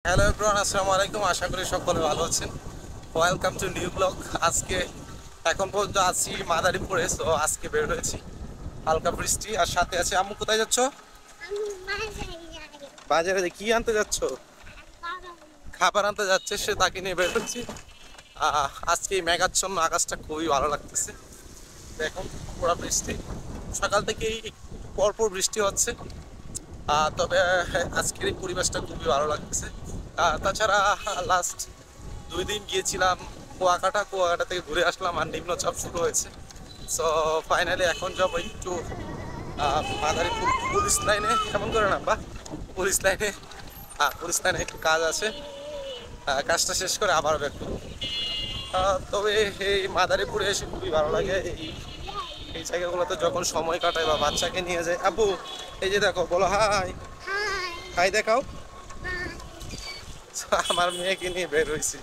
Hello everyone, আসসালামু আলাইকুম। আশা করি সকলে ভালো আছেন। Welcome to new blog. আজকে এখন পর্যন্ত আছি মাদারীপুরে। সো আজকে বের হয়েছি, হালকা বৃষ্টি আর সাথে আছে। আম্মু কোথায় যাচ্ছ? বাজারে কি আনতে যাচ্ছ? খাবার আনতে যাচ্ছে সে, তাকে নিয়ে বের হচ্ছি। আজকে এই মেঘাচ্ছন্ন আকাশটা খুবই ভালো লাগতেছে। দেখুন পুরো বৃষ্টি, সকাল থেকেই পরপর বৃষ্টি হচ্ছে। তবে আজকের এই পরিবেশটা খুবই ভালো লাগতেছে। তাছাড়া লাস্ট 2 দিন গিয়েছিলাম কুয়াকাটা থেকে ঘুরে আসলাম আর নিম্নচাপ শুরু হয়েছে। সো ফাইনালি এখন যাবো একটু মাদারীপুর পুলিশ লাইনে। কেমন করে না বা পুলিশ লাইনে একটু কাজ আছে। কাজটা শেষ করে আবার ব্যাক করবো। তবে এই মাদারীপুরে এসে খুবই ভালো লাগে। এই জায়গাগুলোতে যখন সময় কাটায় বা বাচ্চাকে নিয়ে যায়। আব্বু এই যে দেখো, বলো হাই। হাই দেখাও। আমার মেয়েকে নিয়ে বের হয়েছি।